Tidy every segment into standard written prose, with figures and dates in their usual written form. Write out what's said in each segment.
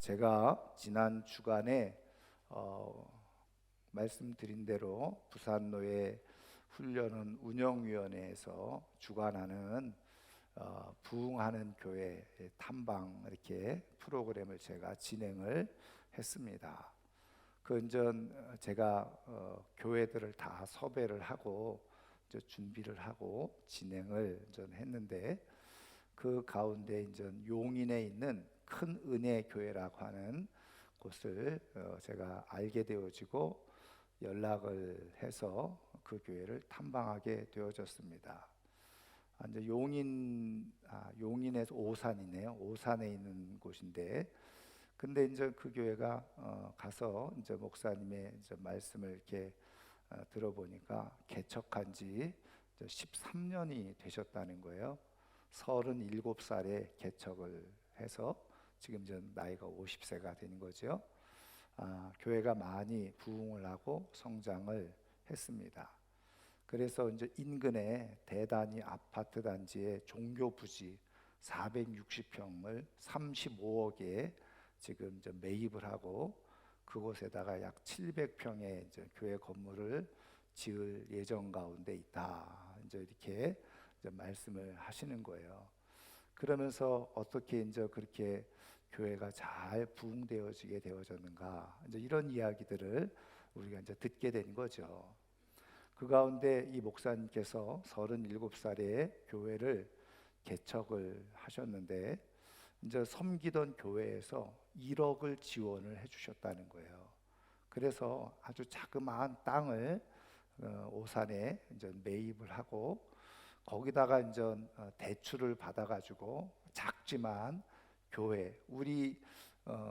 제가 지난 주간에 말씀드린 대로 부산노예 훈련은 운영위원회에서 주관하는 부흥하는 교회 탐방 이렇게 프로그램을 제가 진행을 했습니다. 그전 제가 교회들을 다 섭외를 하고 이제 준비를 하고 진행을 전 했는데, 그 가운데 이제 용인에 있는 큰 은혜 교회라고 하는 곳을 제가 알게 되어지고 연락을 해서 그 교회를 탐방하게 되어졌습니다. 이제 용인에서 오산이네요. 오산에 있는 곳인데, 근데 이제 그 교회가 가서 이제 목사님의 이제 말씀을 이렇게 들어보니까 개척한 지 13년이 되셨다는 거예요. 37살에 개척을 해서 지금 이제 나이가 50세가 되는 거죠. 교회가 많이 부흥을 하고 성장을 했습니다. 그래서 이제 인근에 대단히 아파트 단지의 종교 부지 460평을 35억에 지금 이제 매입을 하고, 그곳에다가 약 700평의 이제 교회 건물을 지을 예정 가운데 있다. 이제 이렇게 이제 말씀을 하시는 거예요. 그러면서 어떻게 이제 그렇게 교회가 잘 부흥되어지게 되어졌는가, 이제 이런 이야기들을 우리가 이제 듣게 된 거죠. 그 가운데 이 목사님께서 37살에 교회를 개척을 하셨는데, 이제 섬기던 교회에서 1억을 지원을 해주셨다는 거예요. 그래서 아주 자그마한 땅을 오산에 이제 매입을 하고, 거기다가 이제 대출을 받아가지고 작지만 교회, 우리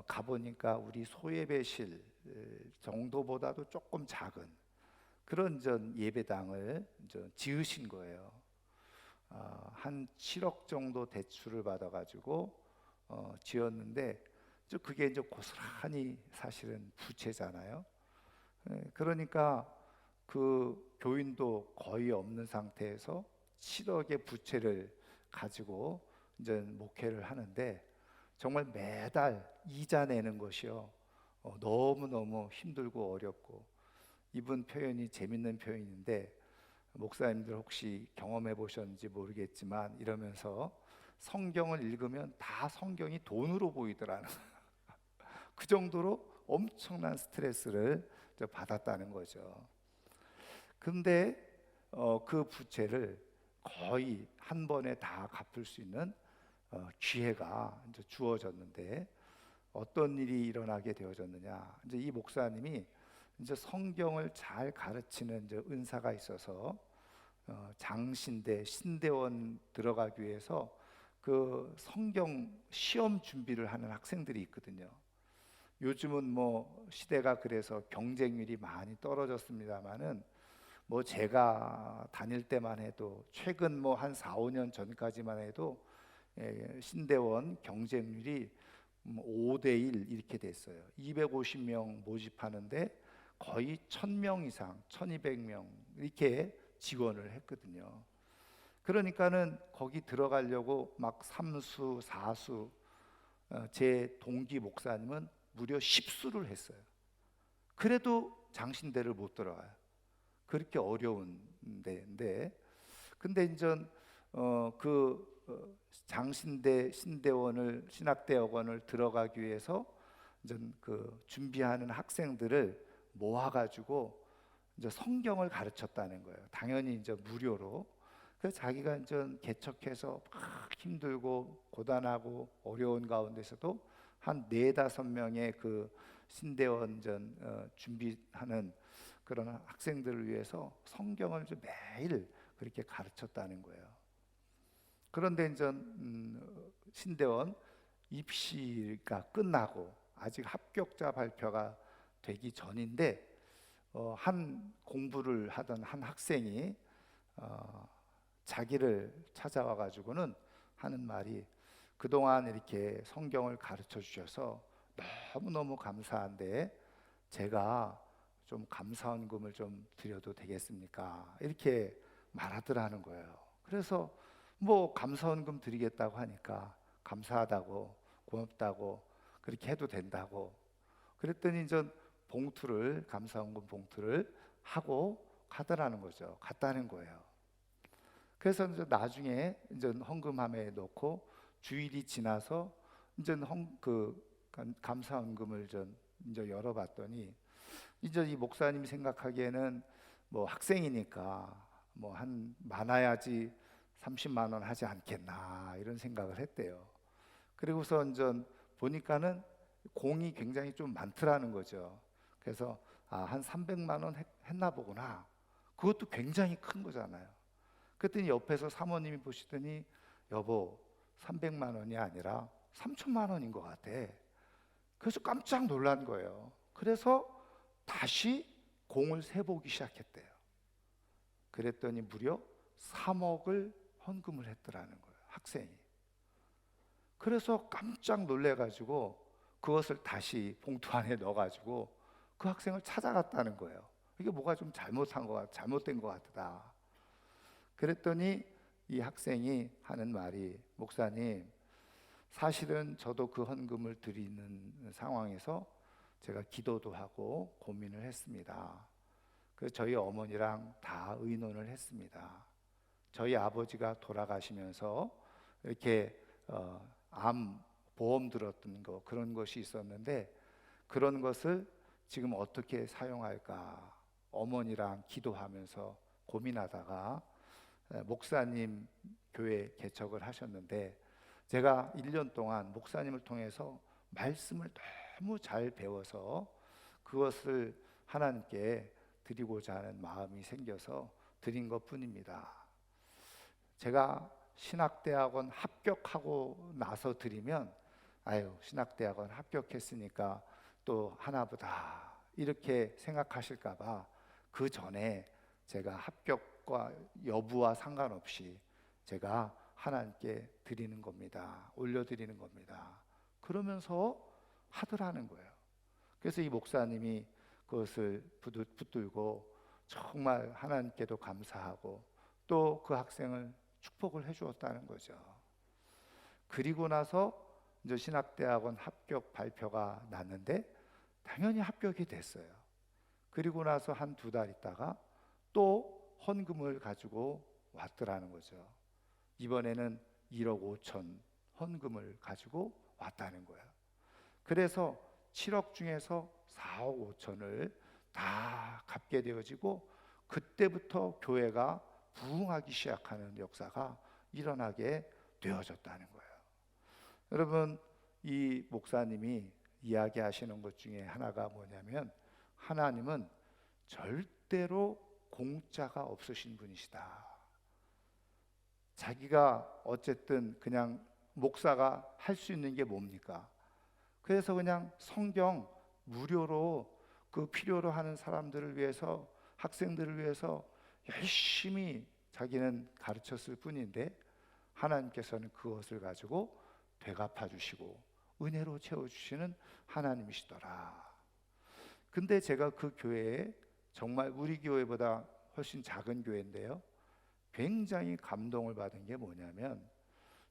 가보니까 우리 소예배실 정도보다도 조금 작은 그런 전 예배당을 이제 지으신 거예요. 한 7억 정도 대출을 받아가지고 지었는데, 그게 이제 고스란히 사실은 부채잖아요. 그러니까 그 교인도 거의 없는 상태에서 7억의 부채를 가지고 이제 목회를 하는데, 정말 매달 이자 내는 것이요, 너무너무 힘들고 어렵고, 이분 표현이 재밌는 표현인데, 목사님들 혹시 경험해 보셨는지 모르겠지만 이러면서 성경을 읽으면 다 성경이 돈으로 보이더라는 그 정도로 엄청난 스트레스를 받았다는 거죠. 근데 그 부채를 거의 한 번에 다 갚을 수 있는 기회가 이제 주어졌는데, 어떤 일이 일어나게 되어졌느냐, 이제 이 목사님이 이제 성경을 잘 가르치는 이제 은사가 있어서 장신대 신대원 들어가기 위해서 그 성경 시험 준비를 하는 학생들이 있거든요. 요즘은 뭐 시대가 그래서 경쟁률이 많이 떨어졌습니다만은, 뭐 제가 다닐 때만 해도 최근 뭐 한 4, 5년 전까지만 해도 신대원 경쟁률이 5대1 이렇게 됐어요. 250명 모집하는데 거의 1000명 이상, 1200명 이렇게 지원을 했거든요. 그러니까는 거기 들어가려고 막 3수, 4수, 제 동기 목사님은 무려 10수를 했어요. 그래도 장신대를 못 들어가요. 그렇게 어려운 데인데, 근데 이제 장신대 신대원을 신학대학원을 들어가기 위해서 이제 그 준비하는 학생들을 모아가지고 이제 성경을 가르쳤다는 거예요. 당연히 이제 무료로. 그래서 자기가 이제 개척해서 막 힘들고 고단하고 어려운 가운데서도 한 4-5명의 그 신대원전 준비하는 그런 학생들을 위해서 성경을 이제 매일 그렇게 가르쳤다는 거예요. 그런데 이제 신대원 입시가 끝나고 아직 합격자 발표가 되기 전인데, 한 공부를 하던 한 학생이 자기를 찾아와 가지고는 하는 말이, 그동안 이렇게 성경을 가르쳐 주셔서 너무너무 감사한데 제가 좀 감사원금을 좀 드려도 되겠습니까? 이렇게 말하더라는 거예요. 그래서 뭐 감사원금 드리겠다고 하니까 감사하다고 고맙다고, 그렇게 해도 된다고. 그랬더니 이제 봉투를, 감사원금 봉투를 하고 가더라는 거죠. 갔다는 거예요. 그래서 이제 나중에 이제 헌금함에 넣고 주일이 지나서 이제 감사원금을 전 이제 열어봤더니 이제 이 목사님이 생각하기에는 뭐 학생이니까 뭐 한 많아야지 30만 원 하지 않겠나 이런 생각을 했대요. 그리고서 이제 보니까는 공이 굉장히 좀 많더라는 거죠. 그래서 한 300만 원 했나 보구나. 그것도 굉장히 큰 거잖아요. 그랬더니 옆에서 사모님이 보시더니 여보 300만 원이 아니라 3천만 원인 것 같아. 그래서 깜짝 놀란 거예요. 그래서 다시 공을 세보기 시작했대요. 그랬더니 무려 3억을 헌금을 했더라는 거예요, 학생이. 그래서 깜짝 놀래가지고 그것을 다시 봉투 안에 넣어가지고 그 학생을 찾아갔다는 거예요. 이게 뭐가 좀 잘못된 것 같다. 그랬더니 이 학생이 하는 말이, 목사님, 사실은 저도 그 헌금을 드리는 상황에서 제가 기도도 하고 고민을 했습니다. 그래서 저희 어머니랑 다 의논을 했습니다. 저희 아버지가 돌아가시면서 이렇게 암 보험 들었던 거, 그런 것이 있었는데 그런 것을 지금 어떻게 사용할까 어머니랑 기도하면서 고민하다가 목사님 교회 개척을 하셨는데, 제가 1년 동안 목사님을 통해서 말씀을 너무 잘 배워서 그것을 하나님께 드리고자 하는 마음이 생겨서 드린 것뿐입니다. 제가 신학대학원 합격하고 나서 드리면 아유, 신학대학원 합격했으니까 또 하나보다 이렇게 생각하실까 봐 그 전에 제가 합격과 여부와 상관없이 제가 하나님께 드리는 겁니다. 올려드리는 겁니다. 그러면서 하더라는 거예요. 그래서 이 목사님이 그것을 붙들고 정말 하나님께도 감사하고 또 그 학생을 축복을 해주었다는 거죠. 그리고 나서 이제 신학대학원 합격 발표가 났는데 당연히 합격이 됐어요. 그리고 나서 한 2달 있다가 또 헌금을 가지고 왔더라는 거죠. 이번에는 1억 5천 헌금을 가지고 왔다는 거예요. 그래서 7억 중에서 4억 5천을 다 갚게 되어지고 그때부터 교회가 부흥하기 시작하는 역사가 일어나게 되어졌다는 거예요. 여러분, 이 목사님이 이야기하시는 것 중에 하나가 뭐냐면 하나님은 절대로 공짜가 없으신 분이시다. 자기가 어쨌든 그냥 목사가 할 수 있는 게 뭡니까? 그래서 그냥 성경 무료로 그 필요로 하는 사람들을 위해서, 학생들을 위해서 열심히 자기는 가르쳤을 뿐인데 하나님께서는 그것을 가지고 되갚아 주시고 은혜로 채워주시는 하나님이시더라. 근데 제가 그 교회에, 정말 우리 교회보다 훨씬 작은 교회인데요, 굉장히 감동을 받은 게 뭐냐면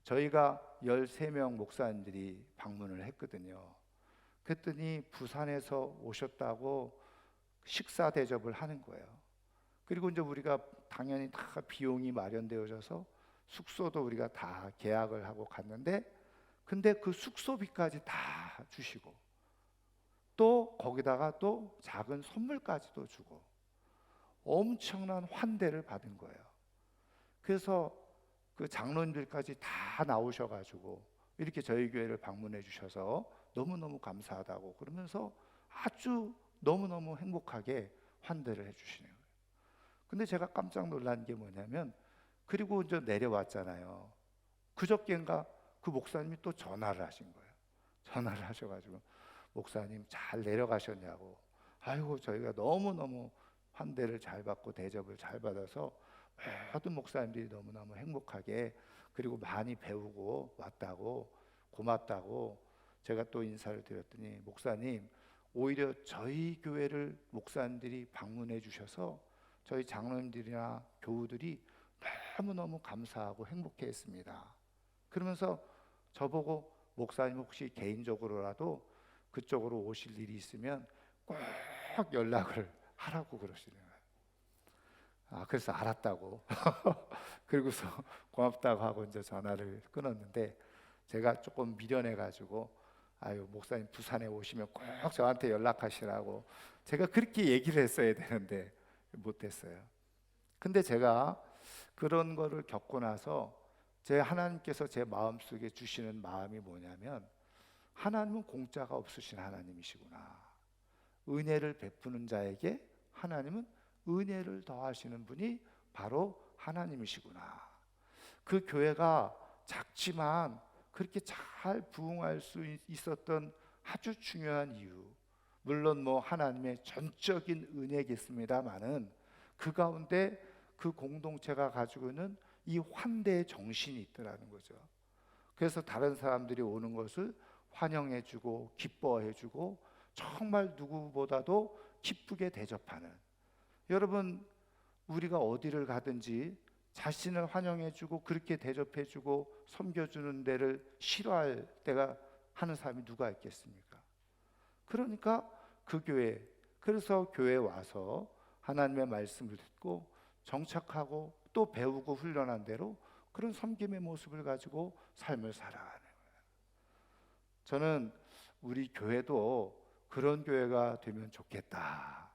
저희가 13명 목사님들이 방문을 했거든요. 그랬더니 부산에서 오셨다고 식사 대접을 하는 거예요. 그리고 이제 우리가 당연히 다 비용이 마련되어져서 숙소도 우리가 다 계약을 하고 갔는데, 근데 그 숙소비까지 다 주시고 또 거기다가 또 작은 선물까지도 주고 엄청난 환대를 받은 거예요. 그래서 그 장로님들까지 다 나오셔가지고 이렇게 저희 교회를 방문해 주셔서 너무너무 감사하다고 그러면서 아주 너무너무 행복하게 환대를 해주시는 거예요. 근데 제가 깜짝 놀란 게 뭐냐면, 그리고 이제 내려왔잖아요. 그저께인가 그 목사님이 또 전화를 하신 거예요. 전화를 하셔가지고 목사님 잘 내려가셨냐고. 아이고 저희가 너무너무 환대를 잘 받고 대접을 잘 받아서 모든 목사님들이 너무너무 행복하게, 그리고 많이 배우고 왔다고, 고맙다고 제가 또 인사를 드렸더니 목사님, 오히려 저희 교회를 목사님들이 방문해 주셔서 저희 장로님들이나 교우들이 너무너무 감사하고 행복해 했습니다. 그러면서 저보고 목사님 혹시 개인적으로라도 그쪽으로 오실 일이 있으면 꼭 연락을 하라고 그러시는 거예요. 그래서 알았다고. 그리고서 고맙다고 하고 이제 전화를 끊었는데, 제가 조금 미련해 가지고 아유 목사님 부산에 오시면 꼭 저한테 연락하시라고 제가 그렇게 얘기를 했어야 되는데 못했어요. 근데 제가 그런 거를 겪고 나서 제 하나님께서 제 마음속에 주시는 마음이 뭐냐면, 하나님은 공짜가 없으신 하나님이시구나. 은혜를 베푸는 자에게 하나님은 은혜를 더하시는 분이 바로 하나님이시구나. 그 교회가 작지만 그렇게 잘 부흥할 수 있었던 아주 중요한 이유, 물론 뭐 하나님의 전적인 은혜겠습니다마는 그 가운데 그 공동체가 가지고 있는 이 환대의 정신이 있더라는 거죠. 그래서 다른 사람들이 오는 것을 환영해주고 기뻐해주고 정말 누구보다도 기쁘게 대접하는, 여러분 우리가 어디를 가든지 자신을 환영해주고 그렇게 대접해주고 섬겨주는 데를 싫어할 때가 하는 사람이 누가 있겠습니까? 그러니까 그 교회, 그래서 교회에 와서 하나님의 말씀을 듣고 정착하고 또 배우고 훈련한 대로 그런 섬김의 모습을 가지고 삶을 살아가는 거예요. 저는 우리 교회도 그런 교회가 되면 좋겠다.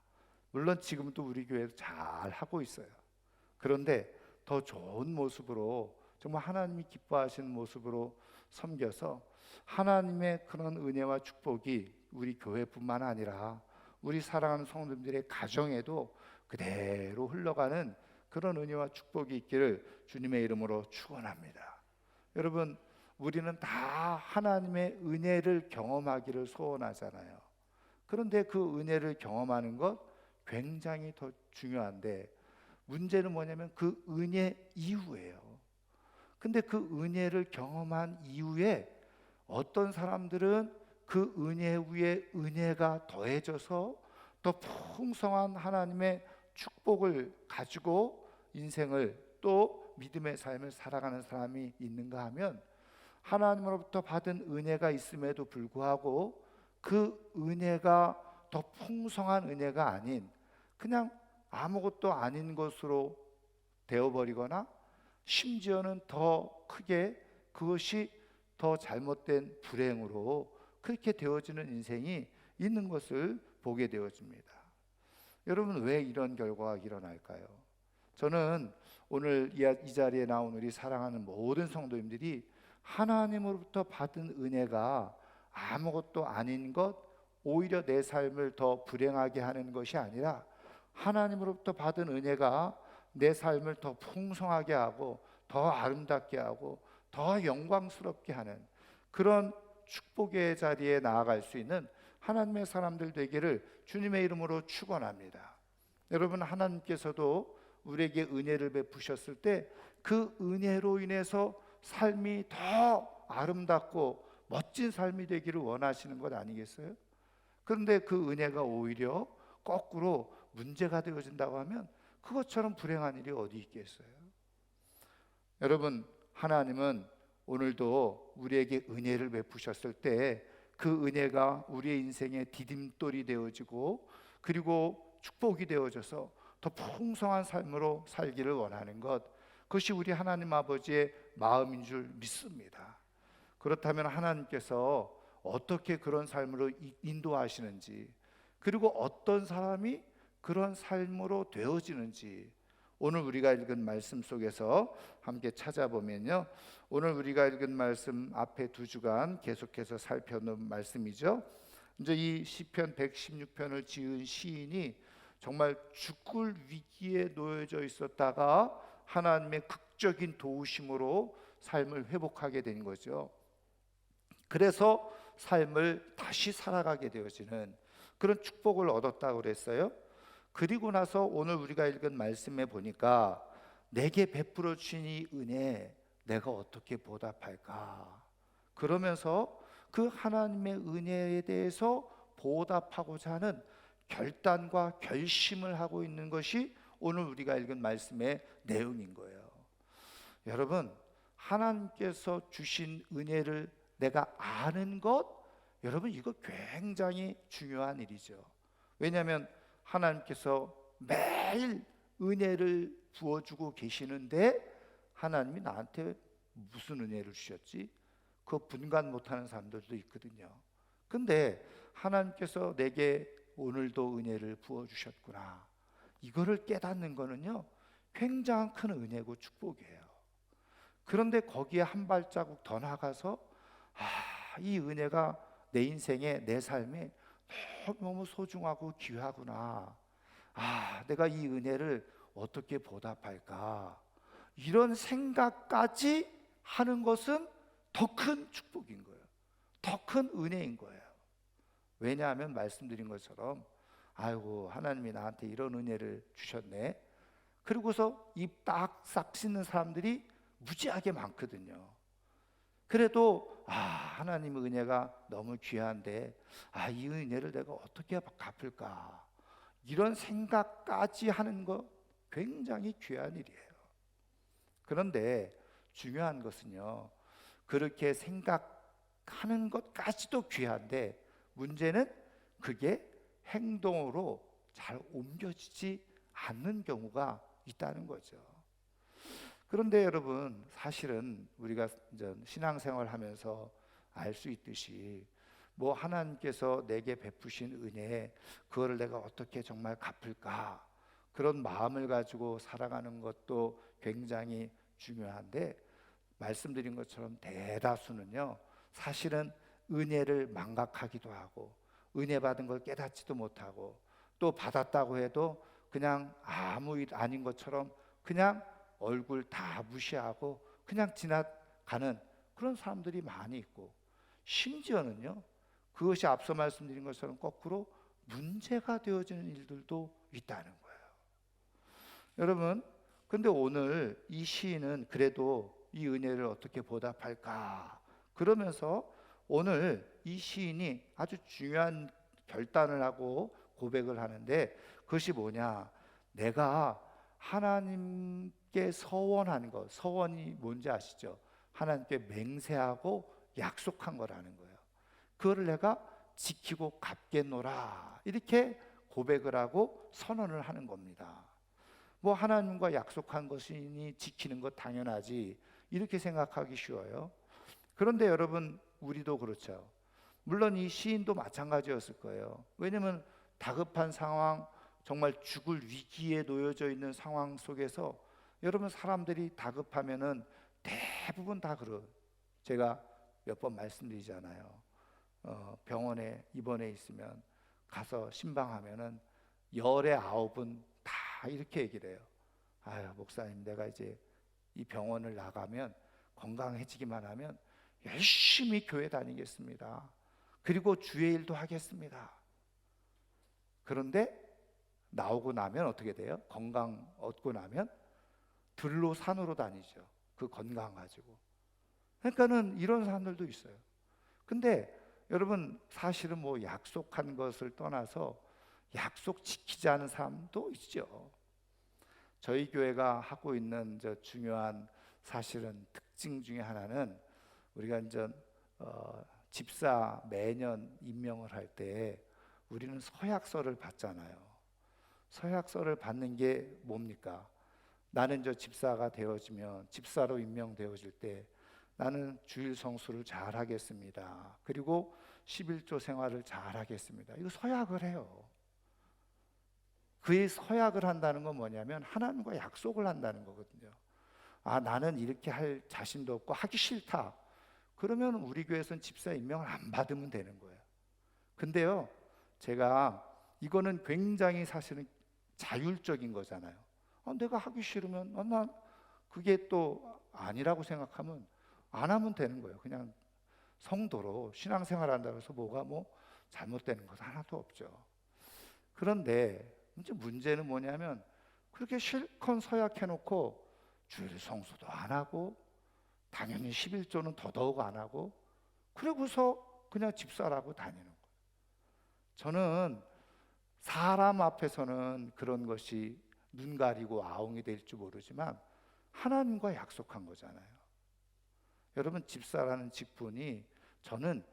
물론 지금도 우리 교회도 잘 하고 있어요. 그런데 더 좋은 모습으로, 정말 하나님이 기뻐하시는 모습으로 섬겨서 하나님의 그런 은혜와 축복이 우리 교회뿐만 아니라 우리 사랑하는 성도들의 가정에도 그대로 흘러가는 그런 은혜와 축복이 있기를 주님의 이름으로 축원합니다. 여러분, 우리는 다 하나님의 은혜를 경험하기를 소원하잖아요. 그런데 그 은혜를 경험하는 것 굉장히 더 중요한데, 문제는 뭐냐면 그 은혜 이후예요. 근데 그 은혜를 경험한 이후에 어떤 사람들은 그 은혜 위에 은혜가 더해져서 더 풍성한 하나님의 축복을 가지고 인생을 또 믿음의 삶을 살아가는 사람이 있는가 하면, 하나님으로부터 받은 은혜가 있음에도 불구하고 그 은혜가 더 풍성한 은혜가 아닌 그냥 아무것도 아닌 것으로 되어버리거나, 심지어는 더 크게 그것이 더 잘못된 불행으로 그렇게 되어지는 인생이 있는 것을 보게 되어집니다. 여러분, 왜 이런 결과가 일어날까요? 저는 오늘 이 자리에 나온 우리 사랑하는 모든 성도님들이 하나님으로부터 받은 은혜가 아무것도 아닌 것, 오히려 내 삶을 더 불행하게 하는 것이 아니라 하나님으로부터 받은 은혜가 내 삶을 더 풍성하게 하고 더 아름답게 하고 더 영광스럽게 하는 그런 축복의 자리에 나아갈 수 있는 하나님의 사람들 되기를 주님의 이름으로 축원합니다. 여러분, 하나님께서도 우리에게 은혜를 베푸셨을 때 그 은혜로 인해서 삶이 더 아름답고 멋진 삶이 되기를 원하시는 것 아니겠어요? 그런데 그 은혜가 오히려 거꾸로 문제가 되어진다고 하면 그것처럼 불행한 일이 어디 있겠어요? 여러분, 하나님은 오늘도 우리에게 은혜를 베푸셨을 때 그 은혜가 우리의 인생의 디딤돌이 되어지고 그리고 축복이 되어져서 더 풍성한 삶으로 살기를 원하는 것, 그것이 우리 하나님 아버지의 마음인 줄 믿습니다. 그렇다면 하나님께서 어떻게 그런 삶으로 인도하시는지, 그리고 어떤 사람이 그런 삶으로 되어지는지 오늘 우리가 읽은 말씀 속에서 함께 찾아보면요, 오늘 우리가 읽은 말씀 앞에 두 주간 계속해서 살펴놓은 말씀이죠. 이제 이 시편 116편을 지은 시인이 정말 죽을 위기에 놓여져 있었다가 하나님의 극적인 도우심으로 삶을 회복하게 된 거죠. 그래서 삶을 다시 살아가게 되어지는 그런 축복을 얻었다고 그랬어요. 그리고 나서 오늘 우리가 읽은 말씀에 보니까 내게 베풀어 주신 이 은혜 내가 어떻게 보답할까? 그러면서 그 하나님의 은혜에 대해서 보답하고자 하는 결단과 결심을 하고 있는 것이 오늘 우리가 읽은 말씀의 내용인 거예요. 여러분, 하나님께서 주신 은혜를 내가 아는 것, 여러분 이거 굉장히 중요한 일이죠. 왜냐하면 하나님께서 매일 은혜를 부어주고 계시는데 하나님이 나한테 무슨 은혜를 주셨지? 그거 분간 못하는 사람들도 있거든요. 근데 하나님께서 내게 오늘도 은혜를 부어주셨구나, 이거를 깨닫는 거는요 굉장히 큰 은혜고 축복이에요. 그런데 거기에 한 발자국 더 나가서 이 은혜가 내 인생에, 내 삶에 너무 소중하고 귀하구나, 내가 이 은혜를 어떻게 보답할까, 이런 생각까지 하는 것은 더 큰 축복인 거예요. 더 큰 은혜인 거예요. 왜냐하면 말씀드린 것처럼 아이고 하나님이 나한테 이런 은혜를 주셨네, 그리고서 입 딱 싹 씻는 사람들이 무지하게 많거든요. 그래도 하나님의 은혜가 너무 귀한데 이 은혜를 내가 어떻게 갚을까, 이런 생각까지 하는 거 굉장히 귀한 일이에요. 그런데 중요한 것은요, 그렇게 생각하는 것까지도 귀한데 문제는 그게 행동으로 잘 옮겨지지 않는 경우가 있다는 거죠. 그런데 여러분, 사실은 우리가 이제 신앙생활 하면서 알 수 있듯이 뭐 하나님께서 내게 베푸신 은혜, 그거를 내가 어떻게 정말 갚을까, 그런 마음을 가지고 살아가는 것도 굉장히 중요한데, 말씀드린 것처럼 대다수는요 사실은 은혜를 망각하기도 하고 은혜 받은 걸 깨닫지도 못하고, 또 받았다고 해도 그냥 아무 일 아닌 것처럼 그냥 얼굴 다 무시하고 그냥 지나가는 그런 사람들이 많이 있고, 심지어는요 그것이 앞서 말씀드린 것처럼 거꾸로 문제가 되어지는 일들도 있다는 거예요. 여러분, 근데 오늘 이 시인은 그래도 이 은혜를 어떻게 보답할까 그러면서 오늘 이 시인이 아주 중요한 결단을 하고 고백을 하는데, 그것이 뭐냐, 내가 하나님께 서원한 것, 서원이 뭔지 아시죠? 하나님께 맹세하고 약속한 거라는 거예요. 그거를 내가 지키고 갚겠노라, 이렇게 고백을 하고 선언을 하는 겁니다. 뭐 하나님과 약속한 것이니 지키는 것 당연하지, 이렇게 생각하기 쉬워요. 그런데 여러분, 우리도 그렇죠. 물론 이 시인도 마찬가지였을 거예요. 왜냐하면 다급한 상황, 정말 죽을 위기에 놓여져 있는 상황 속에서 여러분, 사람들이 다급하면은 대부분 다 그런, 제가 몇 번 말씀드리잖아요. 병원에 입원해 있으면 가서 신방하면은 열의 9은 다 이렇게 얘기를 해요. 아유 목사님, 내가 이제 이 병원을 나가면 건강해지기만 하면 열심히 교회 다니겠습니다. 그리고 주의 일도 하겠습니다. 그런데 나오고 나면 어떻게 돼요? 건강 얻고 나면 들로 산으로 다니죠. 그 건강 가지고. 그러니까는 이런 사람들도 있어요. 근데 여러분, 사실은 뭐 약속한 것을 떠나서 약속 지키지 않은 사람도 있죠. 저희 교회가 하고 있는 저 중요한 사실은 특징 중에 하나는, 우리가 이제 집사 매년 임명을 할 때 우리는 서약서를 받잖아요. 서약서를 받는 게 뭡니까? 나는 저 집사가 되어지면, 집사로 임명되어질 때 나는 주일 성수를 잘 하겠습니다. 그리고 11조 생활을 잘 하겠습니다. 이거 서약을 해요. 그의 서약을 한다는 건 뭐냐면 하나님과 약속을 한다는 거거든요. 나는 이렇게 할 자신도 없고 하기 싫다. 그러면 우리 교회에서는 집사 임명을 안 받으면 되는 거예요. 근데요, 제가 이거는 굉장히 사실은 자율적인 거잖아요. 내가 하기 싫으면 난 그게 또 아니라고 생각하면 안 하면 되는 거예요. 그냥 성도로 신앙생활 한다고 해서 뭐가 뭐 잘못되는 것 하나도 없죠. 그런데 이제 문제는 뭐냐면, 그렇게 실컷 서약해놓고 주일 성수도 안 하고 당연히 11조는 더더욱 안 하고 그러고서 그냥 집사라고 다니는 거예요. 저는 사람 앞에서는 그런 것이 눈 가리고 아웅이 될지 모르지만 하나님과 약속한 거잖아요. 여러분, 집사라는 직분이 저는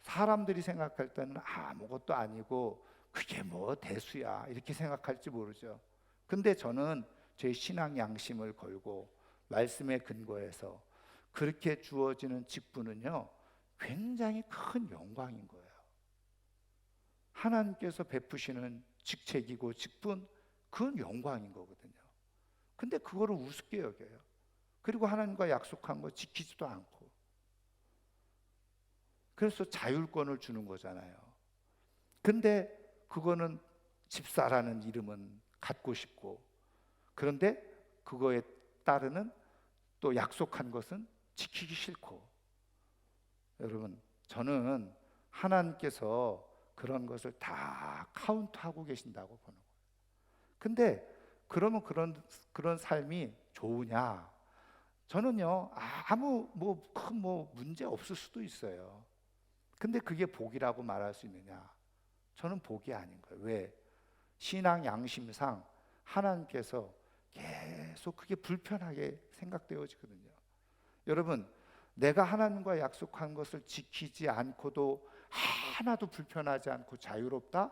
사람들이 생각할 때는 아무것도 아니고 그게 뭐 대수야 이렇게 생각할지 모르죠. 근데 저는 제 신앙 양심을 걸고 말씀에 근거해서 그렇게 주어지는 직분은요, 굉장히 큰 영광인 거예요. 하나님께서 베푸시는 직책이고 직분, 그건 영광인 거거든요. 근데 그거를 우습게 여겨요. 그리고 하나님과 약속한 거 지키지도 않고. 그래서 자율권을 주는 거잖아요. 근데 그거는 집사라는 이름은 갖고 싶고, 그런데 그거에 따르는 또 약속한 것은 지키기 싫고. 여러분, 저는 하나님께서 그런 것을 다 카운트하고 계신다고 보는 거예요. 근데 그러면 그런 삶이 좋으냐? 저는요, 아무 큰 문제 없을 수도 있어요. 근데 그게 복이라고 말할 수 있느냐? 저는 복이 아닌 거예요. 왜? 신앙 양심상 하나님께서 계속 그게 불편하게 생각되어지거든요. 여러분, 내가 하나님과 약속한 것을 지키지 않고도 하나도 불편하지 않고 자유롭다?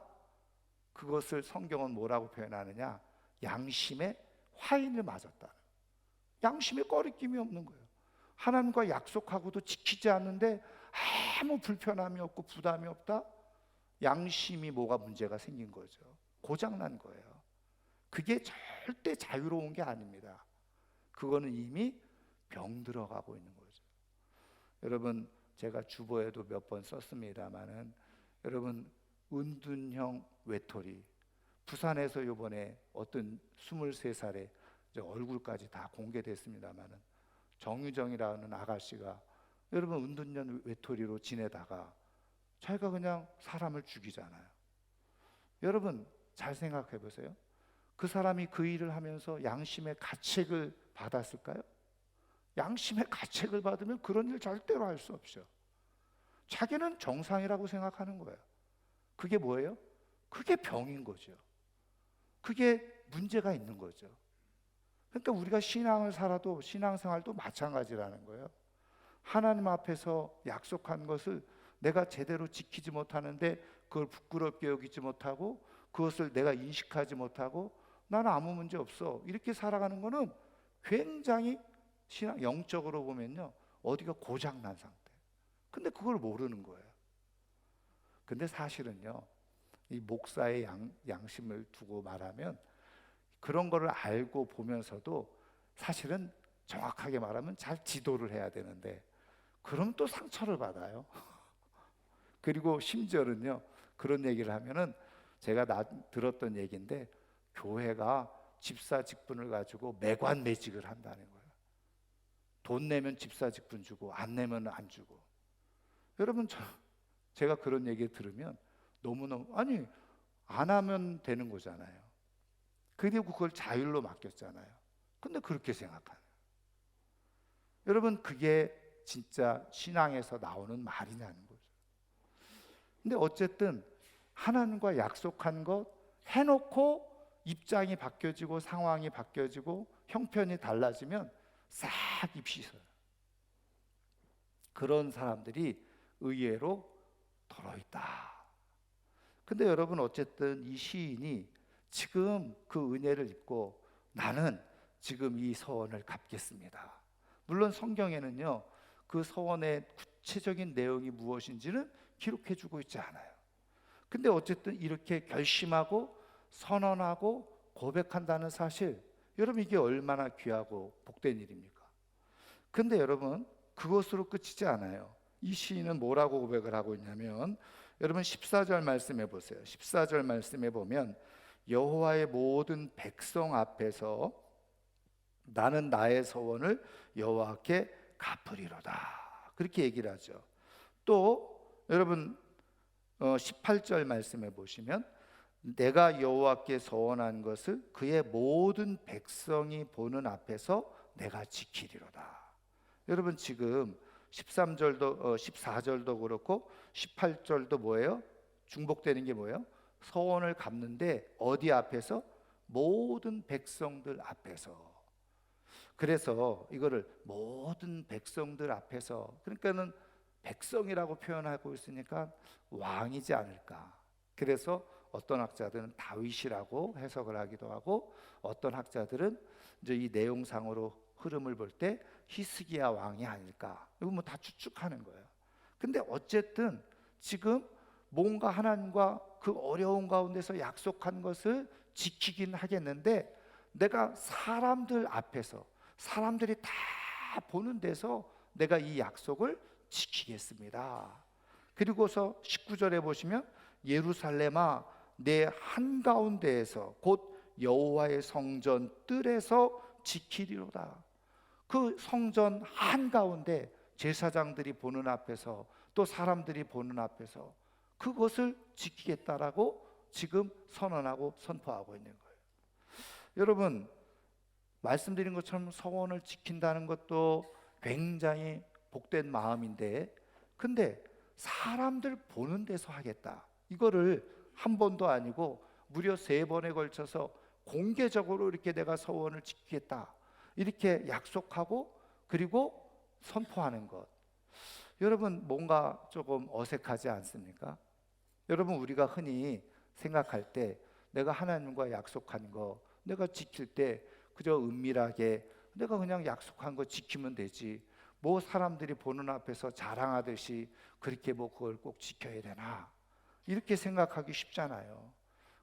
그것을 성경은 뭐라고 표현하느냐? 양심의 화인을 맞았다. 양심에 꺼리낌이 없는 거예요. 하나님과 약속하고도 지키지 않는데 아무 불편함이 없고 부담이 없다? 양심이 뭐가 문제가 생긴 거죠. 고장난 거예요. 그게 절대 자유로운 게 아닙니다. 그거는 이미 병 들어가고 있는 거죠. 여러분, 제가 주보에도 몇 번 썼습니다마는, 여러분, 은둔형 외톨이, 부산에서 요번에 어떤 23살에 얼굴까지 다 공개됐습니다마는, 정유정이라는 아가씨가 여러분 은둔형 외톨이로 지내다가 자기가 그냥 사람을 죽이잖아요. 여러분 잘 생각해 보세요. 그 사람이 그 일을 하면서 양심의 가책을 받았을까요? 양심의 가책을 받으면 그런 일 절대로 할 수 없죠. 자기는 정상이라고 생각하는 거예요. 그게 뭐예요? 그게 병인 거죠. 그게 문제가 있는 거죠. 그러니까 우리가 신앙을 살아도 신앙생활도 마찬가지라는 거예요. 하나님 앞에서 약속한 것을 내가 제대로 지키지 못하는데 그걸 부끄럽게 여기지 못하고 그것을 내가 인식하지 못하고 나는 아무 문제 없어 이렇게 살아가는 거는 굉장히 신앙 영적으로 보면요 어디가 고장난 상태. 근데 그걸 모르는 거예요. 근데 사실은요 이 목사의 양심을 두고 말하면 그런 거를 알고 보면서도 사실은 정확하게 말하면 잘 지도를 해야 되는데 그럼 또 상처를 받아요. 그리고 심지어는요 그런 얘기를 하면은 제가 들었던 얘기인데 교회가 집사 직분을 가지고 매관매직을 한다는 거예요. 돈 내면 집사 직분 주고 안 내면 안 주고. 여러분 제가 그런 얘기 들으면 너무너무 아니 안 하면 되는 거잖아요. 그리고 그걸 자율로 맡겼잖아요. 근데 그렇게 생각하는 여러분 그게 진짜 신앙에서 나오는 말이냐는 거죠. 근데 어쨌든 하나님과 약속한 것 해놓고 입장이 바뀌어지고 상황이 바뀌어지고 형편이 달라지면 싹 입시서요. 그런 사람들이 의외로 덜어있다. 근데 여러분 어쨌든 이 시인이 지금 그 은혜를 입고 나는 지금 이 서원을 갚겠습니다. 물론 성경에는요 그 서원의 구체적인 내용이 무엇인지는 기록해주고 있지 않아요. 근데 어쨌든 이렇게 결심하고 선언하고 고백한다는 사실, 여러분 이게 얼마나 귀하고 복된 일입니까? 근데 여러분 그것으로 끝이지 않아요. 이 시인은 뭐라고 고백을 하고 있냐면 여러분 14절 말씀해 보세요. 14절 말씀해 보면 여호와의 모든 백성 앞에서 나는 나의 서원을 여호와께 갚으리로다 그렇게 얘기를 하죠. 또 여러분 18절 말씀해 보시면 내가 여호와께 서원한 것을 그의 모든 백성이 보는 앞에서 내가 지키리로다. 여러분 지금 13절도 14절도 그렇고 18절도 뭐예요? 중복되는 게 뭐예요? 서원을 갚는데 어디 앞에서? 모든 백성들 앞에서. 그래서 이거를 모든 백성들 앞에서 그러니까는 백성이라고 표현하고 있으니까 왕이지 않을까. 그래서 어떤 학자들은 다윗이라고 해석을 하기도 하고, 어떤 학자들은 이제 이 내용상으로 흐름을 볼 때 히스기야 왕이 아닐까. 이거 뭐 다 추측하는 거예요. 근데 어쨌든 지금 뭔가 하나님과 그 어려운 가운데서 약속한 것을 지키긴 하겠는데, 내가 사람들 앞에서, 사람들이 다 보는 데서 내가 이 약속을 지키겠습니다. 그리고서 19절에 보시면 예루살렘아 내 한가운데에서 곧 여호와의 성전 뜰에서 지키리로다. 그 성전 한가운데 제사장들이 보는 앞에서, 또 사람들이 보는 앞에서 그것을 지키겠다라고 지금 선언하고 선포하고 있는 거예요. 여러분, 말씀드린 것처럼 서원을 지킨다는 것도 굉장히 복된 마음인데, 근데 사람들 보는 데서 하겠다, 이거를 한 번도 아니고 무려 3번에 걸쳐서 공개적으로 이렇게 내가 서원을 지키겠다 이렇게 약속하고 그리고 선포하는 것, 여러분 뭔가 조금 어색하지 않습니까? 여러분, 우리가 흔히 생각할 때 내가 하나님과 약속한 거 내가 지킬 때 그저 은밀하게 내가 그냥 약속한 거 지키면 되지, 뭐 사람들이 보는 앞에서 자랑하듯이 그렇게 뭐 그걸 꼭 지켜야 되나, 이렇게 생각하기 쉽잖아요.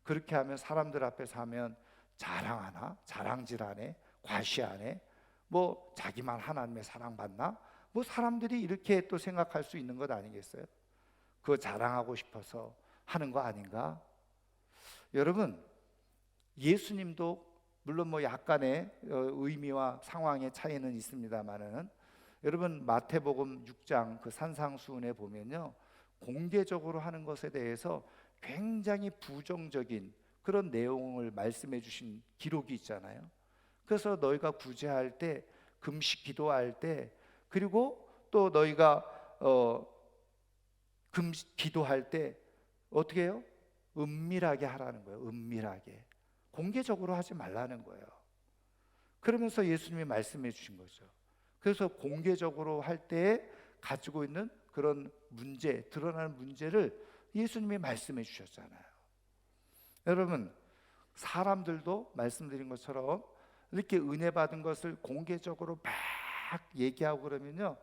그렇게 하면 사람들 앞에서 하면 자랑하나, 자랑질하네, 과시하네, 뭐 자기만 하나님의 사랑받나, 뭐 사람들이 이렇게 또 생각할 수 있는 것 아니겠어요? 그거 자랑하고 싶어서 하는 거 아닌가? 여러분, 예수님도 물론 뭐 약간의 의미와 상황의 차이는 있습니다만은, 여러분 마태복음 6장 그 산상수훈에 보면요, 공개적으로 하는 것에 대해서 굉장히 부정적인 그런 내용을 말씀해 주신 기록이 있잖아요. 그래서 너희가 구제할 때, 금식 기도할 때, 그리고 또 너희가 금식 기도할 때 어떻게 해요? 은밀하게 하라는 거예요. 은밀하게, 공개적으로 하지 말라는 거예요. 그러면서 예수님이 말씀해 주신 거죠. 그래서 공개적으로 할 때 가지고 있는 그런 문제, 드러나는 문제를 예수님이 말씀해 주셨잖아요. 여러분, 사람들도 말씀드린 것처럼 이렇게 은혜 받은 것을 공개적으로 막 얘기하고 그러면요,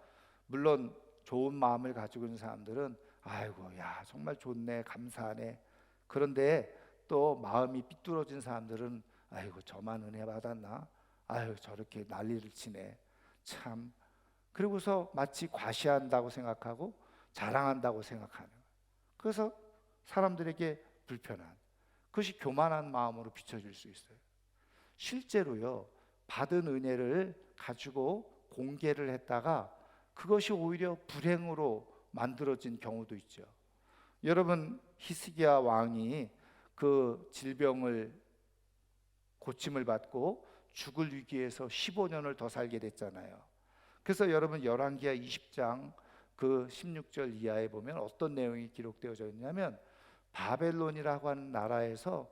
물론 좋은 마음을 가지고 있는 사람들은 아이고 야 정말 좋네, 감사하네. 그런데 또 마음이 삐뚤어진 사람들은 아이고 저만 은혜 받았나, 아유 저렇게 난리를 치네 참. 그리고서 마치 과시한다고 생각하고 자랑한다고 생각하는, 그래서 사람들에게 불편한, 그것이 교만한 마음으로 비춰질 수 있어요. 실제로요, 받은 은혜를 가지고 공개를 했다가 그것이 오히려 불행으로 만들어진 경우도 있죠. 여러분, 히스기야 왕이 그 질병을 고침을 받고 죽을 위기에서 15년을 더 살게 됐잖아요. 그래서 여러분 열왕기하 20장 그 16절 이하에 보면 어떤 내용이 기록되어져 있냐면, 바벨론이라고 하는 나라에서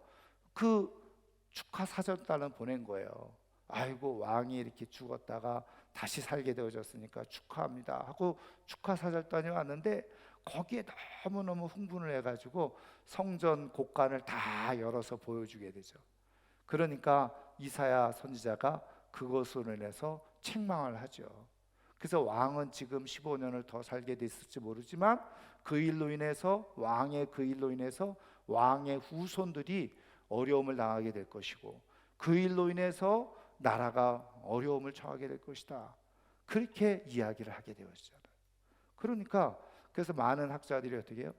그 축하 사절단을 보낸 거예요. 아이고 왕이 이렇게 죽었다가 다시 살게 되어졌으니까 축하합니다 하고 축하 사절단이 왔는데, 거기에 너무너무 흥분을 해가지고 성전 곡간을 다 열어서 보여주게 되죠. 그러니까 이사야 선지자가 그것으로 인해서 책망을 하죠. 그래서 왕은 지금 15년을 더 살게 됐을지 모르지만 그 일로 인해서, 왕의 그 일로 인해서 왕의 후손들이 어려움을 당하게 될 것이고, 그 일로 인해서 나라가 어려움을 처하게 될 것이다, 그렇게 이야기를 하게 되었잖아요. 그러니까 그래서 많은 학자들이 어떻게 해요?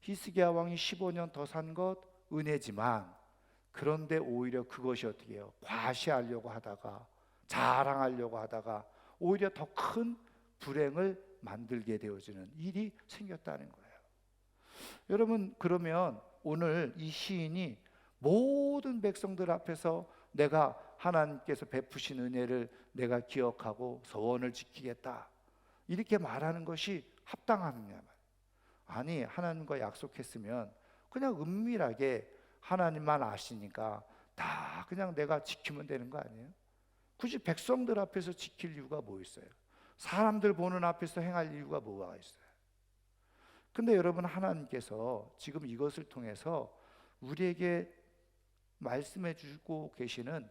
히스기야 왕이 15년 더 산 것 은혜지만, 그런데 오히려 그것이 어떻게 해요? 과시하려고 하다가, 자랑하려고 하다가 오히려 더 큰 불행을 만들게 되어지는 일이 생겼다는 거예요. 여러분, 그러면 오늘 이 시인이 모든 백성들 앞에서 내가 하나님께서 베푸신 은혜를 내가 기억하고 서원을 지키겠다 이렇게 말하는 것이 합당하느냐? 아니, 하나님과 약속했으면 그냥 은밀하게 하나님만 아시니까 다 그냥 내가 지키면 되는 거 아니에요? 굳이 백성들 앞에서 지킬 이유가 뭐 있어요? 사람들 보는 앞에서 행할 이유가 뭐가 있어요? 근데 여러분, 하나님께서 지금 이것을 통해서 우리에게 말씀해 주고 계시는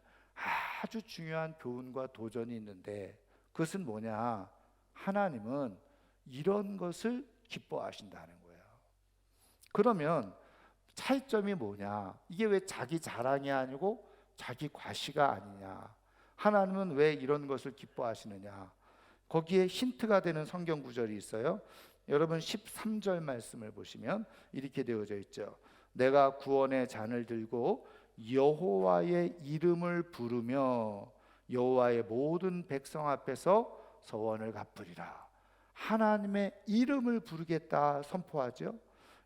아주 중요한 교훈과 도전이 있는데, 그것은 뭐냐? 하나님은 이런 것을 기뻐하신다는 거예요. 그러면 차이점이 뭐냐? 이게 왜 자기 자랑이 아니고 자기 과시가 아니냐? 하나님은 왜 이런 것을 기뻐하시느냐? 거기에 힌트가 되는 성경 구절이 있어요. 여러분 13절 말씀을 보시면 이렇게 되어져 있죠. 내가 구원의 잔을 들고 여호와의 이름을 부르며 여호와의 모든 백성 앞에서 서원을 갚으리라. 하나님의 이름을 부르겠다 선포하죠.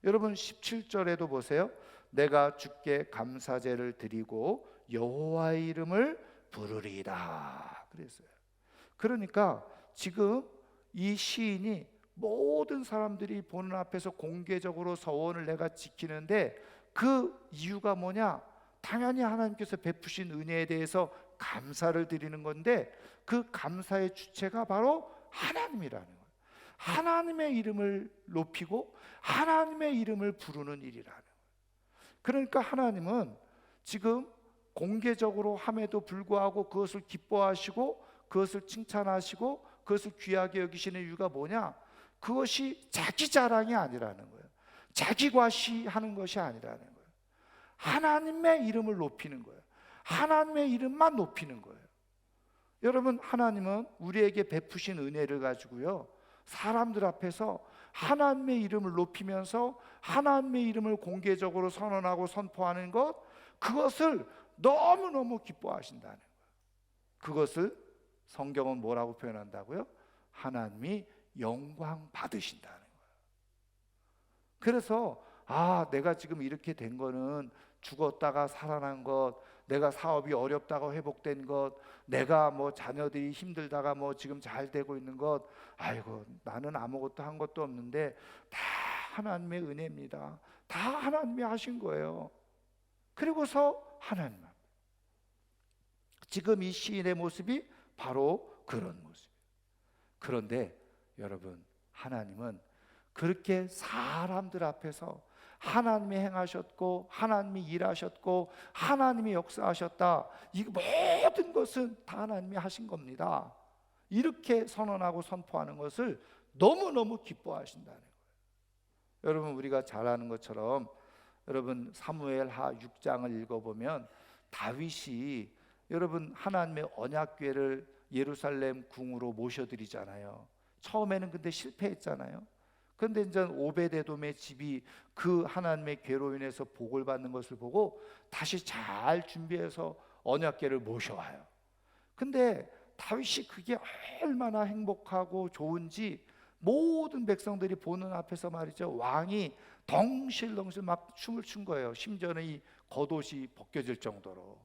여러분 17절에도 보세요. 내가 주께 감사제를 드리고 여호와의 이름을 부르리라 그랬어요. 그러니까 지금 이 시인이 모든 사람들이 보는 앞에서 공개적으로 서원을 내가 지키는데, 그 이유가 뭐냐? 당연히 하나님께서 베푸신 은혜에 대해서 감사를 드리는 건데, 그 감사의 주체가 바로 하나님이라는 거예요. 하나님의 이름을 높이고 하나님의 이름을 부르는 일이라는 거예요. 그러니까 하나님은 지금 공개적으로 함에도 불구하고 그것을 기뻐하시고 그것을 칭찬하시고 그것을 귀하게 여기시는 이유가 뭐냐? 그것이 자기 자랑이 아니라는 거예요. 자기 과시하는 것이 아니라는 거예요. 하나님의 이름을 높이는 거예요. 하나님의 이름만 높이는 거예요. 여러분, 하나님은 우리에게 베푸신 은혜를 가지고요, 사람들 앞에서 하나님의 이름을 높이면서 하나님의 이름을 공개적으로 선언하고 선포하는 것, 그것을 너무너무 기뻐하신다는 거예요. 그것을 성경은 뭐라고 표현한다고요? 하나님이 영광 받으신다는 거예요. 그래서 내가 지금 이렇게 된 거는 죽었다가 살아난 것, 내가 사업이 어렵다가 회복된 것, 내가 뭐 자녀들이 힘들다가 뭐 지금 잘 되고 있는 것, 아이고 나는 아무것도 한 것도 없는데 다 하나님의 은혜입니다. 다 하나님이 하신 거예요. 그리고서 하나님, 지금 이 시인의 모습이 바로 그런 모습이에요. 그런데 여러분, 하나님은 그렇게 사람들 앞에서 하나님이 행하셨고 하나님이 일하셨고 하나님이 역사하셨다, 이 모든 것은 다 하나님이 하신 겁니다, 이렇게 선언하고 선포하는 것을 너무너무 기뻐하신다는 거예요. 여러분, 우리가 잘 아는 것처럼 여러분 사무엘하 6장을 읽어보면 다윗이 여러분 하나님의 언약궤를 예루살렘 궁으로 모셔드리잖아요. 처음에는 근데 실패했잖아요. 그런데 이제 오베데돔의 집이 그 하나님의 궤로 인해서 복을 받는 것을 보고 다시 잘 준비해서 언약궤를 모셔와요. 근데 다윗이 그게 얼마나 행복하고 좋은지 모든 백성들이 보는 앞에서 말이죠, 왕이 덩실덩실 막 춤을 춘 거예요. 심지어는 이 겉옷이 벗겨질 정도로.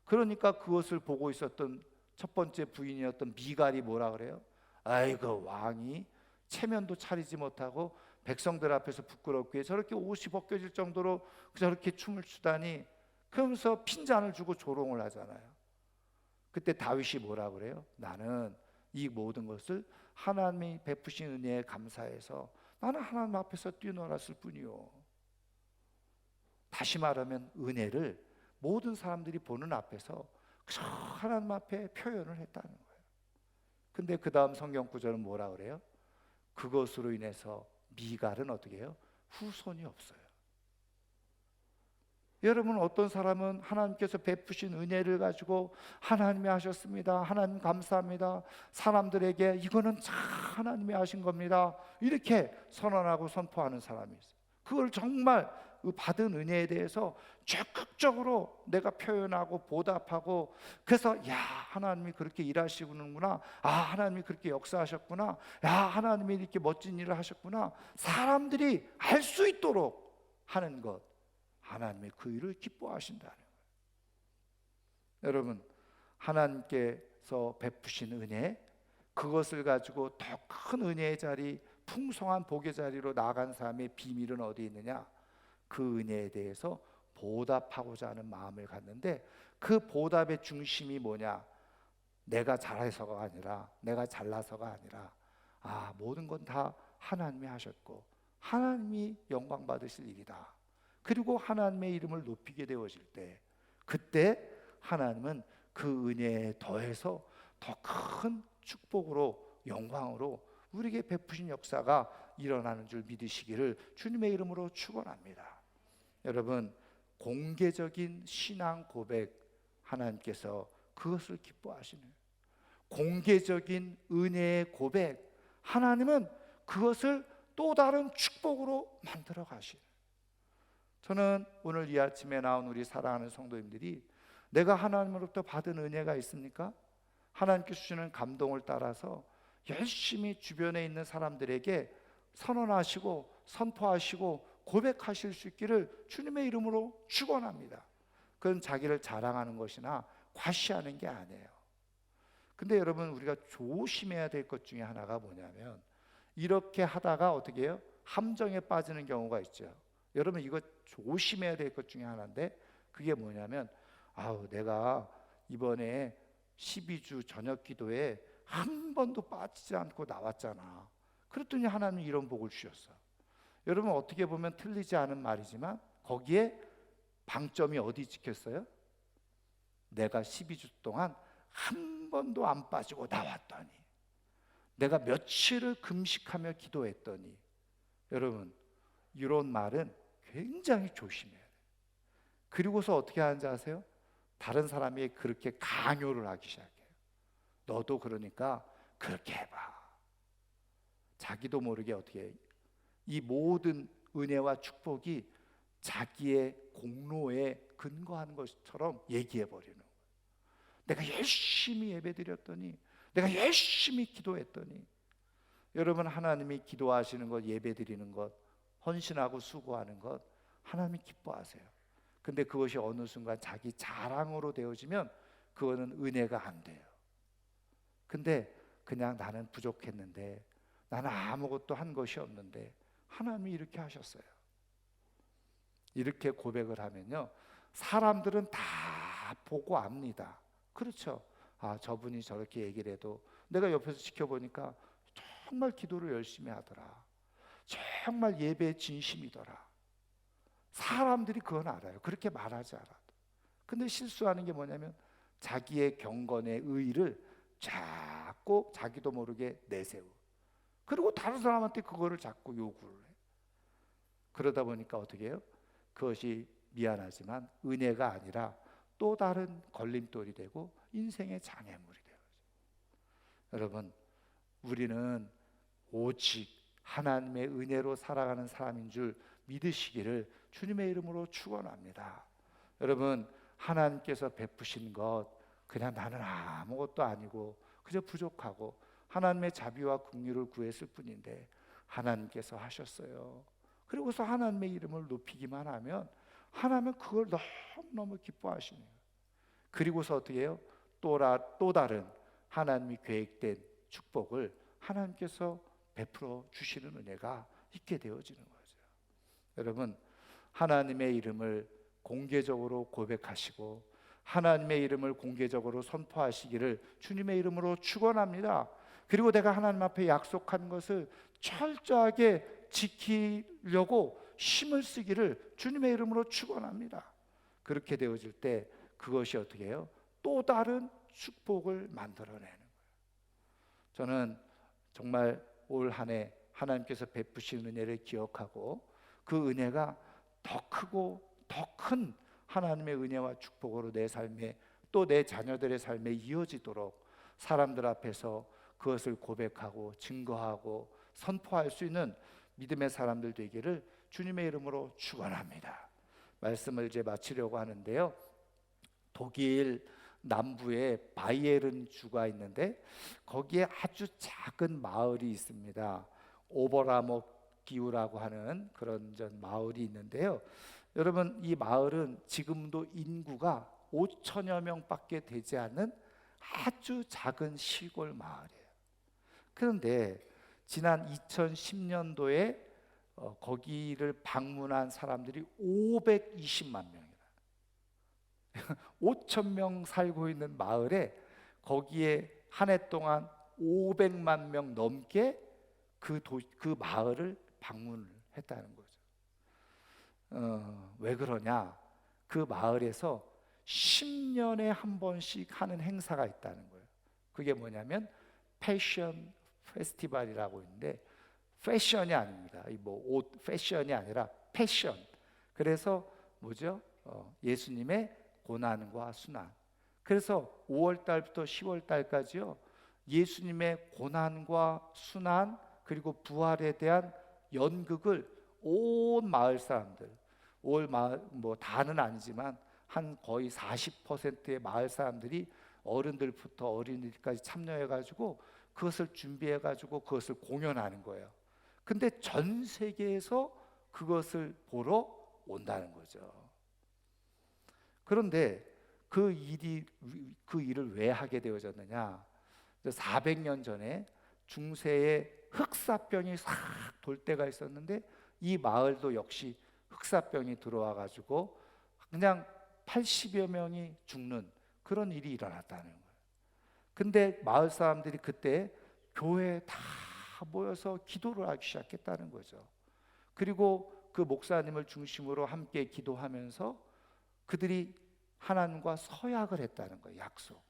그러니까 그것을 보고 있었던 첫 번째 부인이었던 미갈이 뭐라 그래요? 아이고, 왕이 체면도 차리지 못하고 백성들 앞에서 부끄럽게 저렇게 옷이 벗겨질 정도로 저렇게 춤을 추다니, 그러면서 핀잔을 주고 조롱을 하잖아요. 그때 다윗이 뭐라 그래요? 나는 이 모든 것을 하나님이 베푸신 은혜에 감사해서 나는 하나님 앞에서 뛰어놀았을 뿐이요. 다시 말하면 은혜를 모든 사람들이 보는 앞에서 하나님 앞에 표현을 했다는 거예요. 근데 그 다음 성경 구절은 뭐라 그래요? 그것으로 인해서 미갈은 어떻게 해요? 후손이 없어요. 여러분, 어떤 사람은 하나님께서 베푸신 은혜를 가지고 하나님이 하셨습니다, 하나님 감사합니다, 사람들에게 이거는 참 하나님이 하신 겁니다, 이렇게 선언하고 선포하는 사람이 있어요. 그걸 정말 받은 은혜에 대해서 적극적으로 내가 표현하고 보답하고, 그래서 야, 하나님이 그렇게 일하시는구나, 하나님이 그렇게 역사하셨구나, 하나님이 이렇게 멋진 일을 하셨구나, 사람들이 알 수 있도록 하는 것, 하나님의 그 일을 기뻐하신다는 거예요. 여러분, 하나님께서 베푸신 은혜, 그것을 가지고 더 큰 은혜의 자리, 풍성한 복의 자리로 나아간 사람의 비밀은 어디 있느냐? 그 은혜에 대해서 보답하고자 하는 마음을 갖는데, 그 보답의 중심이 뭐냐? 내가 잘해서가 아니라, 내가 잘나서가 아니라, 모든 건 다 하나님이 하셨고 하나님이 영광 받으실 일이다. 그리고 하나님의 이름을 높이게 되어질 때, 그때 하나님은 그 은혜에 더해서 더 큰 축복으로, 영광으로 우리에게 베푸신 역사가 일어나는 줄 믿으시기를 주님의 이름으로 축원합니다. 여러분, 공개적인 신앙 고백, 하나님께서 그것을 기뻐하시는, 공개적인 은혜의 고백, 하나님은 그것을 또 다른 축복으로 만들어 가시는. 저는 오늘 이 아침에 나온 우리 사랑하는 성도님들이 내가 하나님으로부터 받은 은혜가 있습니까? 하나님께 주시는 감동을 따라서 열심히 주변에 있는 사람들에게 선언하시고 선포하시고 고백하실 수 있기를 주님의 이름으로 축원합니다. 그건 자기를 자랑하는 것이나 과시하는 게 아니에요. 근데 여러분, 우리가 조심해야 될 것 중에 하나가 뭐냐면, 이렇게 하다가 어떻게 해요? 함정에 빠지는 경우가 있죠. 여러분, 이거 조심해야 될 것 중에 하나인데, 그게 뭐냐면, 내가 이번에 12주 저녁 기도에 한 번도 빠지지 않고 나왔잖아. 그랬더니 하나님이 이런 복을 주셨어. 여러분, 어떻게 보면 틀리지 않은 말이지만 거기에 방점이 어디 찍혔어요? 내가 12주 동안 한 번도 안 빠지고 나왔더니, 내가 며칠을 금식하며 기도했더니. 여러분, 이런 말은 굉장히 조심해야 돼요. 그리고서 어떻게 하는지 아세요? 다른 사람이 그렇게 강요를 하기 시작해요. 너도 그러니까 그렇게 해봐. 자기도 모르게 어떻게 해요? 이 모든 은혜와 축복이 자기의 공로에 근거하는 것처럼 얘기해 버리는 거예요. 내가 열심히 예배드렸더니, 내가 열심히 기도했더니. 여러분, 하나님이 기도하시는 것, 예배드리는 것, 헌신하고 수고하는 것, 하나님이 기뻐하세요. 근데 그것이 어느 순간 자기 자랑으로 되어지면 그거는 은혜가 안 돼요. 근데 그냥 나는 부족했는데, 나는 아무것도 한 것이 없는데 하나님이 이렇게 하셨어요. 이렇게 고백을 하면요, 사람들은 다 보고 압니다. 그렇죠? 저분이 저렇게 얘기를 해도 내가 옆에서 지켜보니까 정말 기도를 열심히 하더라, 정말 예배에 진심이더라. 사람들이 그건 알아요. 그렇게 말하지 않아도. 근데 실수하는 게 뭐냐면, 자기의 경건의 의의를 자꾸 자기도 모르게 내세우. 그리고 다른 사람한테 그거를 자꾸 요구를 해. 그러다 보니까 어떻게 해요? 그것이 미안하지만 은혜가 아니라 또 다른 걸림돌이 되고 인생의 장애물이 되어요. 여러분, 우리는 오직 하나님의 은혜로 살아가는 사람인 줄 믿으시기를 주님의 이름으로 축원합니다. 여러분, 하나님께서 베푸신 것, 그냥 나는 아무것도 아니고 그저 부족하고 하나님의 자비와 긍휼을 구했을 뿐인데 하나님께서 하셨어요. 그리고서 하나님의 이름을 높이기만 하면 하나님은 그걸 너무너무 기뻐하시네요. 그리고서 어떻게 해요? 또 다른 하나님이 계획된 축복을 하나님께서 베풀어 주시는 은혜가 있게 되어지는 거죠. 여러분, 하나님의 이름을 공개적으로 고백하시고 하나님의 이름을 공개적으로 선포하시기를 주님의 이름으로 축원합니다. 그리고 내가 하나님 앞에 약속한 것을 철저하게 지키려고 힘을 쓰기를 주님의 이름으로 축원합니다. 그렇게 되어질 때 그것이 어떻게 해요? 또 다른 축복을 만들어내는 거예요. 저는 정말 올 한 해 하나님께서 베푸신 은혜를 기억하고 그 은혜가 더 크고 더 큰 하나님의 은혜와 축복으로 내 삶에, 또 내 자녀들의 삶에 이어지도록 사람들 앞에서 그것을 고백하고 증거하고 선포할 수 있는 믿음의 사람들 되기를 주님의 이름으로 축원합니다. 말씀을 이제 마치려고 하는데요, 독일 남부에 바이에른 주가 있는데 거기에 아주 작은 마을이 있습니다. 오버라목 기우라고 하는 그런 마을이 있는데요, 여러분, 이 마을은 지금도 인구가 5천여 명밖에 되지 않는 아주 작은 시골 마을이에요. 그런데 지난 2010년도에 거기를 방문한 사람들이 520만 명이다. 5천 명 살고 있는 마을에 거기에 한 해 동안 500만 명 넘게 그 마을을 방문을 했다는 거죠. 왜 그러냐? 그 마을에서 10년에 한 번씩 하는 행사가 있다는 거예요. 그게 뭐냐면 패션 페스티벌이라고 있는데, 패션이 아닙니다. 옷 패션이 아니라 패션. 그래서 뭐죠? 예수님의 고난과 순환. 그래서 5월 달부터 10월 달까지요, 예수님의 고난과 순환 그리고 부활에 대한 연극을 온 마을 사람들, 올 마을 뭐 다는 아니지만 한 거의 40%의 마을 사람들이, 어른들부터 어린이들까지 참여해가지고 그것을 준비해가지고 그것을 공연하는 거예요. 근데 전 세계에서 그것을 보러 온다는 거죠. 그런데 그 일을 왜 하게 되어졌느냐? 400년 전에 중세에 흑사병이 싹 돌 때가 있었는데, 이 마을도 역시 흑사병이 들어와 가지고 그냥 80여 명이 죽는 그런 일이 일어났다는 거예요. 근데 마을 사람들이 그때 교회에 다 모여서 기도를 하기 시작했다는 거죠. 그리고 그 목사님을 중심으로 함께 기도하면서 그들이 하나님과 서약을 했다는 거예요. 약속.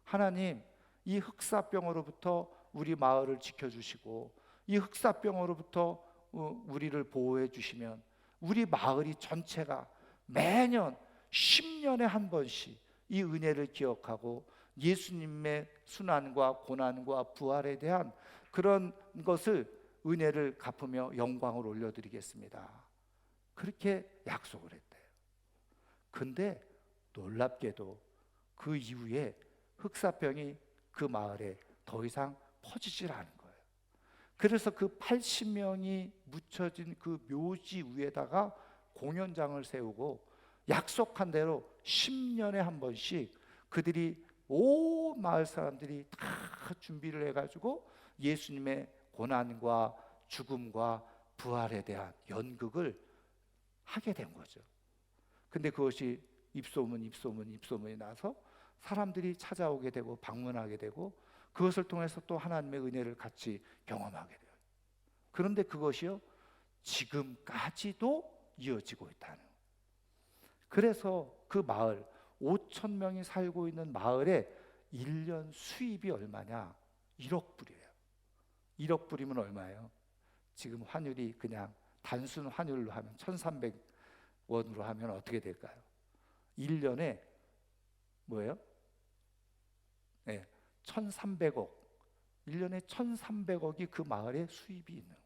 하나님, 이 흑사병으로부터 우리 마을을 지켜주시고 이 흑사병으로부터 우리를 보호해 주시면 우리 마을이 전체가 매년 10년에 한 번씩 이 은혜를 기억하고 예수님의 순환과 고난과 부활에 대한 그런 것을, 은혜를 갚으며 영광을 올려드리겠습니다. 그렇게 약속을 했대요. 근데 놀랍게도 그 이후에 흑사병이 그 마을에 더 이상 퍼지질 않은 거예요. 그래서 그 80명이 묻혀진 그 묘지 위에다가 공연장을 세우고 약속한 대로 10년에 한 번씩 그들이, 온 마을 사람들이 다 준비를 해가지고 예수님의 고난과 죽음과 부활에 대한 연극을 하게 된 거죠. 근데 그것이 입소문이 나서 사람들이 찾아오게 되고 방문하게 되고 그것을 통해서 또 하나님의 은혜를 같이 경험하게 돼요. 그런데 그것이요, 지금까지도 이어지고 있다는 거예요. 그래서 그 마을, 5천 명이 살고 있는 마을에 1년 수입이 얼마냐? 1억 불이에요. 1억 불이면 얼마예요? 지금 환율이 그냥 단순 환율로 하면 1,300원으로 하면 어떻게 될까요? 1년에 뭐예요? 네, 1,300억. 1년에 1,300억이 그 마을에 수입이 있는 거예요.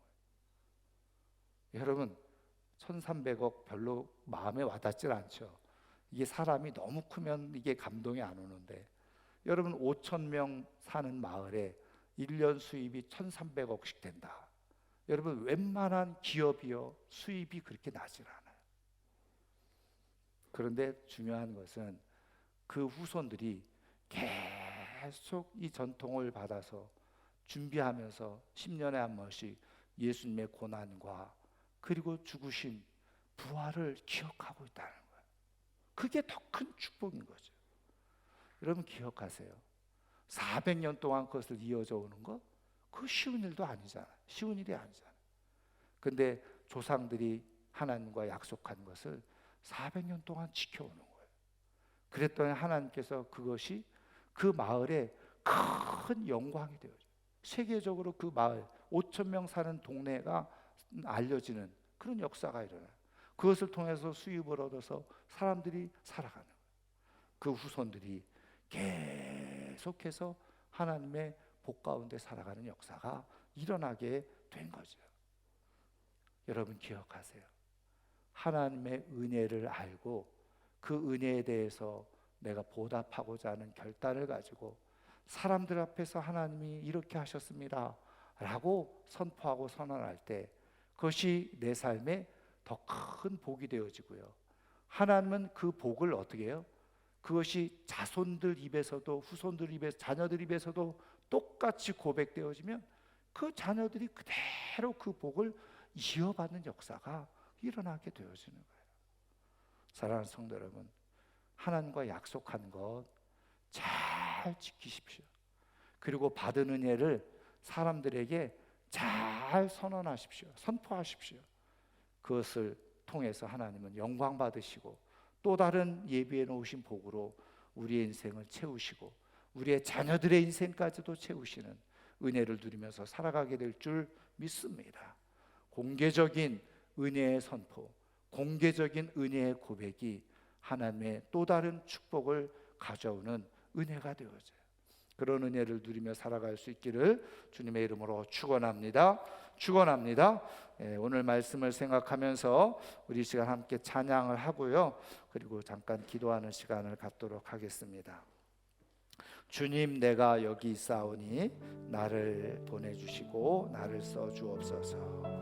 여러분, 1,300억 별로 마음에 와닿질 않죠. 이게 사람이 너무 크면 이게 감동이 안 오는데, 여러분 5천 명 사는 마을에 1년 수입이 1,300억씩 된다. 여러분, 웬만한 기업이요 수입이 그렇게 나질 않아요. 그런데 중요한 것은 그 후손들이 계속 이 전통을 받아서 준비하면서 10년에 한 번씩 예수님의 고난과 그리고 죽으심, 부활을 기억하고 있다는 거예요. 그게 더 큰 축복인 거죠. 여러분 기억하세요. 400년 동안 그것을 이어져 오는 것, 그거 쉬운 일도 아니잖아요. 쉬운 일이 아니잖아요. 근데 조상들이 하나님과 약속한 것을 400년 동안 지켜오는 거예요. 그랬더니 하나님께서 그것이 그 마을에 큰 영광이 되어요. 세계적으로 그 마을, 5천 명 사는 동네가 알려지는 그런 역사가 일어나요. 그것을 통해서 수입을 얻어서 사람들이 살아가는 거예요. 그 후손들이 계속해서 하나님의 복 가운데 살아가는 역사가 일어나게 된 거죠. 여러분 기억하세요. 하나님의 은혜를 알고 그 은혜에 대해서 내가 보답하고자 하는 결단을 가지고 사람들 앞에서 하나님이 이렇게 하셨습니다 라고 선포하고 선언할 때 그것이 내 삶에 더 큰 복이 되어지고요. 하나님은 그 복을 어떻게 해요? 그것이 자손들 입에서도 후손들 입에서, 자녀들 입에서도 똑같이 고백되어지면 그 자녀들이 그대로 그 복을 이어받는 역사가 일어나게 되어지는 거예요. 사랑하는 성도 여러분, 하나님과 약속한 것 잘 지키십시오. 그리고 받은 은혜를 사람들에게 잘 선언하십시오. 선포하십시오. 그것을 통해서 하나님은 영광 받으시고 또 다른 예비해 놓으신 복으로 우리의 인생을 채우시고 우리의 자녀들의 인생까지도 채우시는 은혜를 누리면서 살아가게 될 줄 믿습니다. 공개적인 은혜의 선포, 공개적인 은혜의 고백이 하나님의 또 다른 축복을 가져오는 은혜가 되어져요. 그런 은혜를 누리며 살아갈 수 있기를 주님의 이름으로 축원합니다. 축원합니다. 오늘 말씀을 생각하면서 우리 시간 함께 찬양을 하고요. 그리고 잠깐 기도하는 시간을 갖도록 하겠습니다. 주님, 내가 여기 있사오니 나를 보내주시고 나를 써주옵소서.